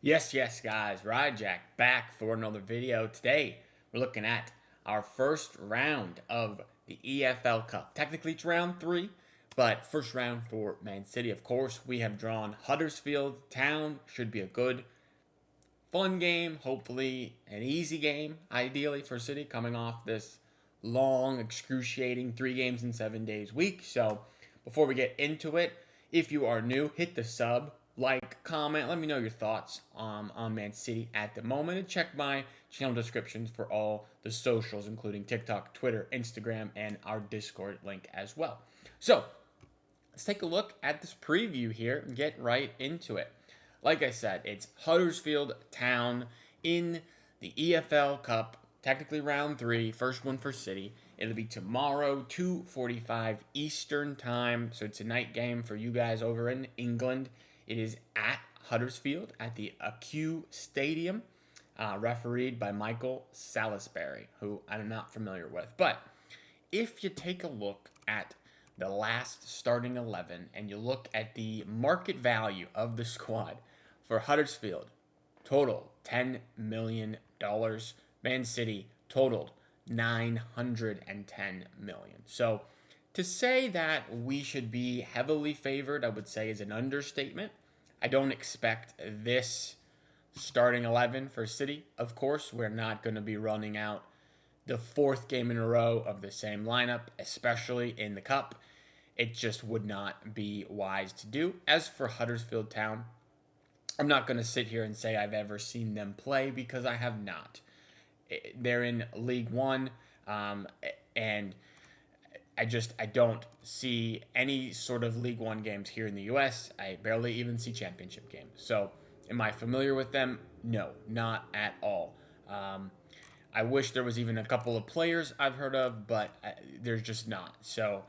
Yes, guys. Ryjack back for another video. Today, we're looking at our first round of the EFL Cup. Technically, it's round 3, but first round for Man City. Of course, we have drawn Huddersfield Town. Should be a good, fun game. Hopefully, an easy game, ideally, for City, coming off this long, excruciating 3 games in 7 days week. So, before we get into it, if you are new, hit the sub, like, comment, let me know your thoughts on Man City at the moment, and check my channel descriptions for all the socials, including TikTok, Twitter, Instagram, and our Discord link as well. So, let's take a look at this preview here and get right into it. Like I said, it's Huddersfield Town in the EFL Cup, technically round 3, first one for City. It'll be tomorrow, 2:45 Eastern Time, so it's a night game for you guys over in England. It is at Huddersfield at the AQ Stadium, refereed by Michael Salisbury, who I'm not familiar with. But if you take a look at the last starting 11 and you look at the market value of the squad for Huddersfield, total $10 million. Man City totaled $910 million. So to say that we should be heavily favored, I would say, is an understatement. I don't expect this starting 11 for City. Of course, we're not going to be running out the 4th game in a row of the same lineup, especially in the Cup. It just would not be wise to do. As for Huddersfield Town, I'm not going to sit here and say I've ever seen them play, because I have not. They're in League One, and I don't see any sort of League One games here in the U.S. I barely even see championship games. So, am I familiar with them? No, not at all. I wish there was even a couple of players I've heard of, but there's just not. So,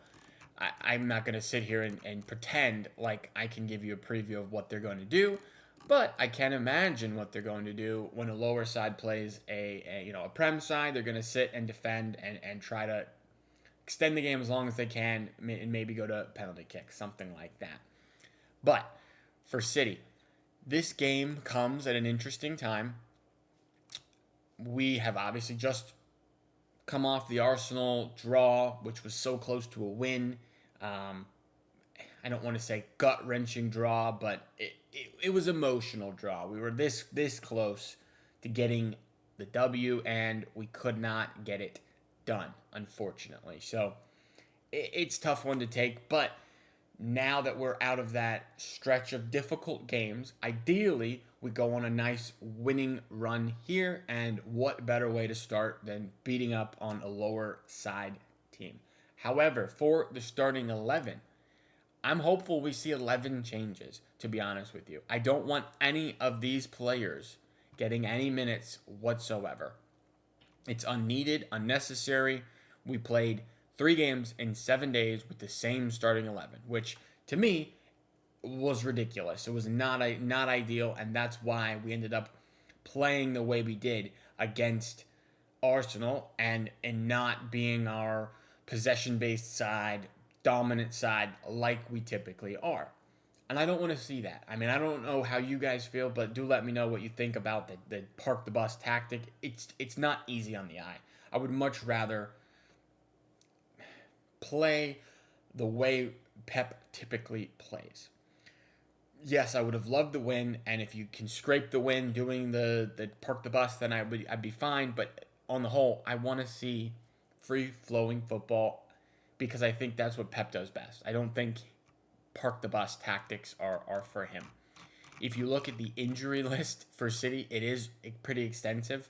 I'm not going to sit here and pretend like I can give you a preview of what they're going to do. But I can imagine what they're going to do when a lower side plays a Prem side. They're going to sit and defend and try to extend the game as long as they can, and maybe go to penalty kicks, something like that. But for City, this game comes at an interesting time. We have obviously just come off the Arsenal draw, which was so close to a win. I don't want to say gut-wrenching draw, but it was emotional draw. We were this close to getting the W, and we could not get it done, unfortunately. So it's a tough one to take, but now that we're out of that stretch of difficult games, ideally we go on a nice winning run here, and what better way to start than beating up on a lower side team. However, for the starting 11, I'm hopeful we see 11 changes, to be honest with you. I don't want any of these players getting any minutes whatsoever. It's unneeded, unnecessary. We played 3 games in 7 days with the same starting 11, which to me was ridiculous. It was not ideal, and that's why we ended up playing the way we did against Arsenal and not being our possession-based side, dominant side like we typically are. And I don't want to see that. I mean, I don't know how you guys feel, but do let me know what you think about the park the bus tactic. It's not easy on the eye. I would much rather play the way Pep typically plays. Yes, I would have loved the win, and if you can scrape the win doing the park the bus, then I'd be fine. But on the whole, I want to see free-flowing football, because I think that's what Pep does best. I don't think park the bus tactics are for him. If you look at the injury list for City, it is pretty extensive.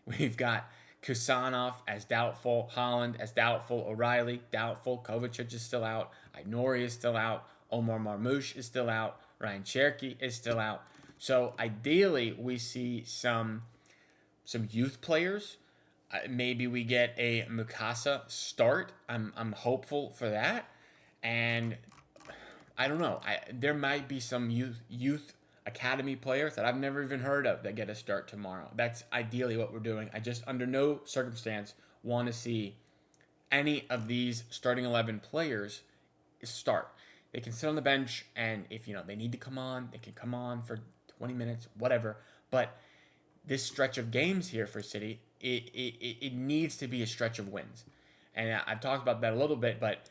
We've got Kusanov as doubtful, Holland as doubtful, O'Reilly doubtful, Kovacic is still out, Ainori is still out, Omar Marmoush is still out, Ryan Cherky is still out. So ideally, we see some youth players. Maybe we get a Mukasa start. I'm hopeful for that. And I don't know. There might be some youth academy players that I've never even heard of that get a start tomorrow. That's ideally what we're doing. I just, under no circumstance, want to see any of these starting 11 players start. They can sit on the bench, and if they need to come on, they can come on for 20 minutes, whatever. But this stretch of games here for City, it needs to be a stretch of wins. And I've talked about that a little bit, but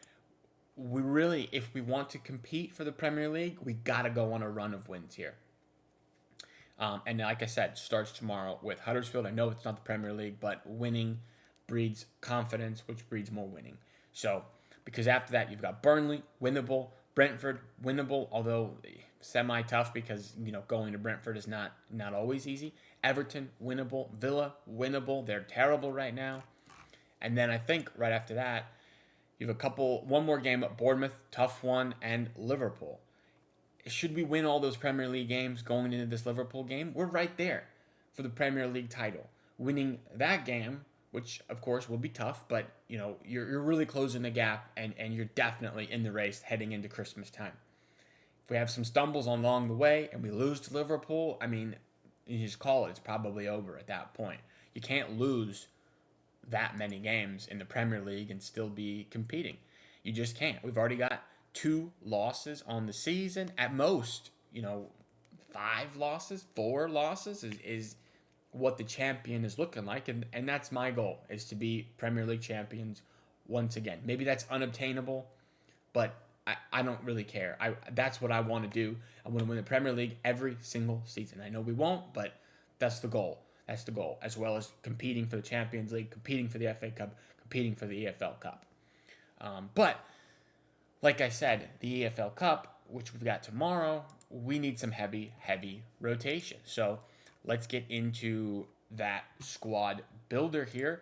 we really, if we want to compete for the Premier League, we got to go on a run of wins here. And like I said, starts tomorrow with Huddersfield. I know it's not the Premier League, but winning breeds confidence, which breeds more winning. So, because after that, you've got Burnley, winnable, Brentford, winnable, although semi-tough because, going to Brentford is not always easy. Everton, winnable. Villa, winnable. They're terrible right now. And then I think right after that, you have one more game at Bournemouth, tough one, and Liverpool. Should we win all those Premier League games going into this Liverpool game? We're right there for the Premier League title. Winning that game, which of course will be tough, but you're really closing the gap, and you're definitely in the race heading into Christmas time. If we have some stumbles along the way and we lose to Liverpool, I mean, you just call it. It's probably over at that point. You can't lose that many games in the Premier League and still be competing. You just can't. We've already got 2 losses on the season. At most, 5 losses, 4 losses is what the champion is looking like. And that's my goal, is to be Premier League champions once again. Maybe that's unobtainable, but I don't really care. That's what I want to do. I want to win the Premier League every single season. I know we won't, but that's the goal. That's the goal, as well as competing for the Champions League, competing for the FA Cup, competing for the EFL Cup. But, like I said, the EFL Cup, which we've got tomorrow, we need some heavy, heavy rotation. So let's get into that squad builder here.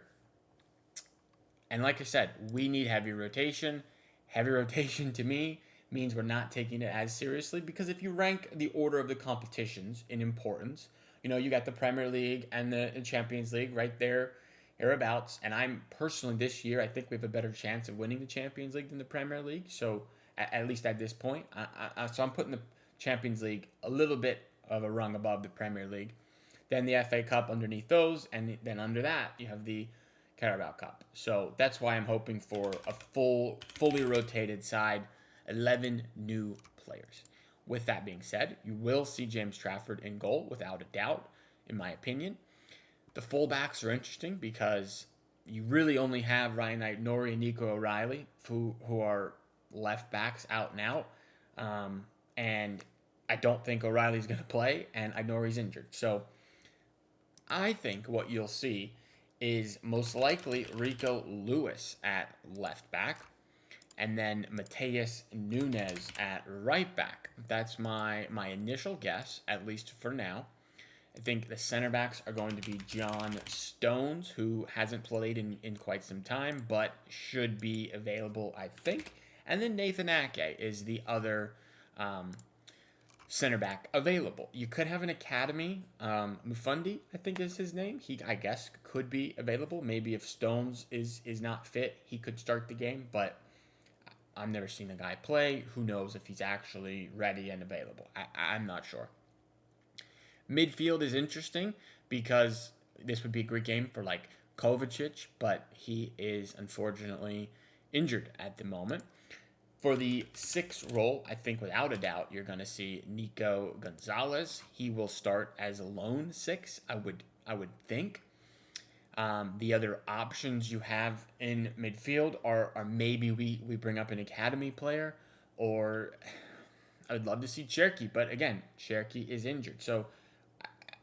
And like I said, we need heavy rotation. Heavy rotation to me means we're not taking it as seriously, because if you rank the order of the competitions in importance, you got the Premier League and the Champions League right there, hereabouts. And I'm personally, this year, I think we have a better chance of winning the Champions League than the Premier League. So at least at this point, so I'm putting the Champions League a little bit of a rung above the Premier League. Then the FA Cup underneath those, and then under that you have the Carabao Cup. So that's why I'm hoping for a fully rotated side, 11 new players. With that being said, you will see James Trafford in goal, without a doubt, in my opinion. The fullbacks are interesting because you really only have Ryan Aït-Nouri and Nico O'Reilly, who are left backs out and out. And I don't think O'Reilly's going to play, and Aït-Nouri's injured. So I think what you'll see is most likely Rico Lewis at left back, and then Mateus Nunes at right back. That's my initial guess, at least for now. I think the center backs are going to be John Stones, who hasn't played in quite some time, but should be available, I think. And then Nathan Ake is the other center back available. You could have an academy. Mufundi, I think is his name. He, I guess, could be available. Maybe if Stones is not fit, he could start the game, but I've never seen the guy play. Who knows if he's actually ready and available? I'm not sure. Midfield is interesting because this would be a great game for like Kovacic, but he is unfortunately injured at the moment. For the 6 role, I think without a doubt you're going to see Nico Gonzalez. He will start as a lone 6, I would think. The other options you have in midfield are maybe we bring up an academy player, or I would love to see Cherki, but again, Cherki is injured. So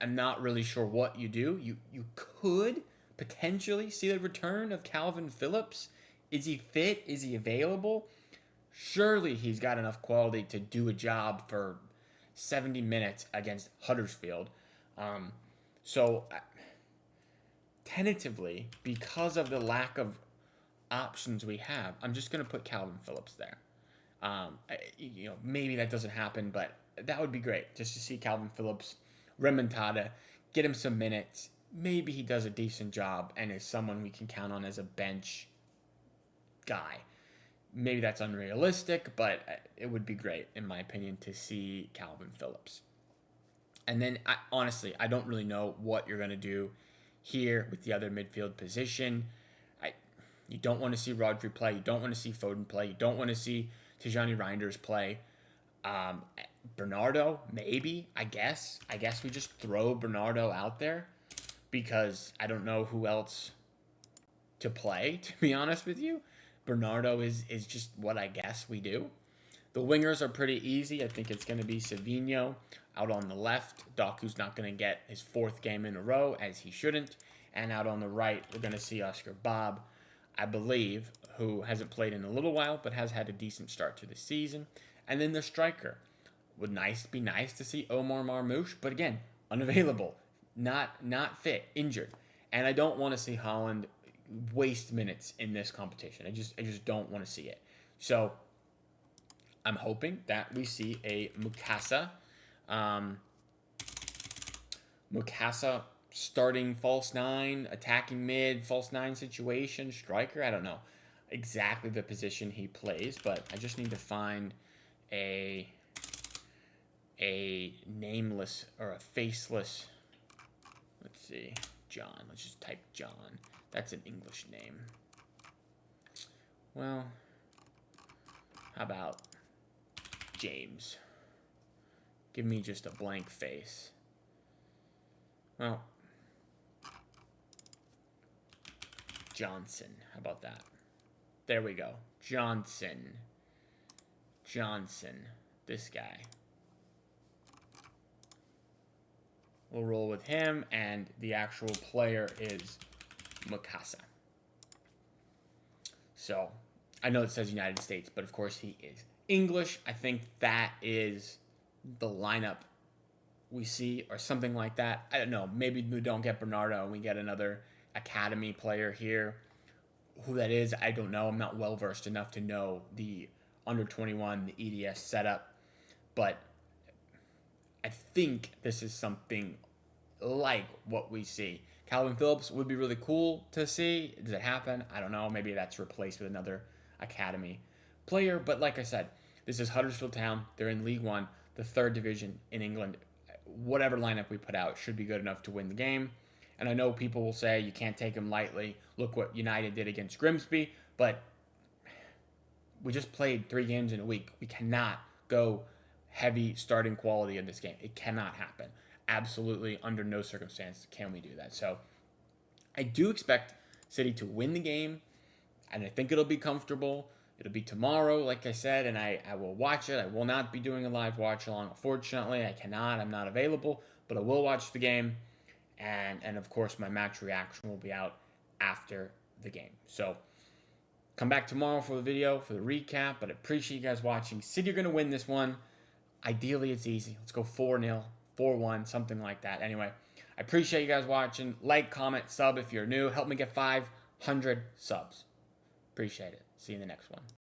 I'm not really sure what you do. You could potentially see the return of Calvin Phillips. Is he fit? Is he available? Surely he's got enough quality to do a job for 70 minutes against Huddersfield. Tentatively, because of the lack of options we have, I'm just going to put Calvin Phillips there. Maybe that doesn't happen, but that would be great just to see Calvin Phillips, remontada, get him some minutes. Maybe he does a decent job and is someone we can count on as a bench guy. Maybe that's unrealistic, but it would be great, in my opinion, to see Calvin Phillips. And then, honestly, I don't really know what you're going to do here with the other midfield position. You don't want to see Rodri play. You don't want to see Foden play. You don't want to see Tijani Reinders play. Bernardo, maybe, I guess. I guess we just throw Bernardo out there because I don't know who else to play, to be honest with you. Bernardo is just what I guess we do. The wingers are pretty easy. I think it's going to be Savinho out on the left. Doku's not going to get his fourth game in a row, as he shouldn't. And out on the right, we're going to see Oscar Bob, I believe, who hasn't played in a little while, but has had a decent start to the season. And then the striker. Would be nice to see Omar Marmoush, but again, unavailable, not fit, injured. And I don't want to see Holland waste minutes in this competition. I just don't want to see it. So I'm hoping that we see a Mukasa starting false nine, attacking mid, false nine situation, striker. I don't know exactly the position he plays, but I just need to find a nameless or a faceless. Let's see, John. Let's just type John. That's an English name. Well, how about James? Give me just a blank face. Well, Johnson. How about that? There we go. Johnson. This guy. We'll roll with him, and the actual player is Mukasa. So, I know it says United States, but of course he is English. I think that is the lineup we see, or something like that. I don't know. Maybe we don't get Bernardo and we get another academy player here. Who that is, I don't know. I'm not well-versed enough to know the under-21, the EDS setup. But I think this is something like what we see. Calvin Phillips would be really cool to see. Does it happen? I don't know. Maybe that's replaced with another academy player. But like I said, this is Huddersfield Town. They're in League One, the third division in England. Whatever lineup we put out should be good enough to win the game. And I know people will say you can't take them lightly. Look what United did against Grimsby. But we just played 3 games in a week. We cannot go heavy starting quality in this game. It cannot happen. Absolutely, under no circumstance can we do that. So I do expect City to win the game, and I think it'll be comfortable. It'll be tomorrow, like I said, and I will watch it. I will not be doing a live watch along. Unfortunately, I cannot. I'm not available, but I will watch the game, and of course, my match reaction will be out after the game. So come back tomorrow for the video, for the recap, but I appreciate you guys watching. City are going to win this one. Ideally, it's easy. Let's go 4-0, 4-1, something like that. Anyway, I appreciate you guys watching. Like, comment, sub if you're new. Help me get 500 subs. Appreciate it. See you in the next one.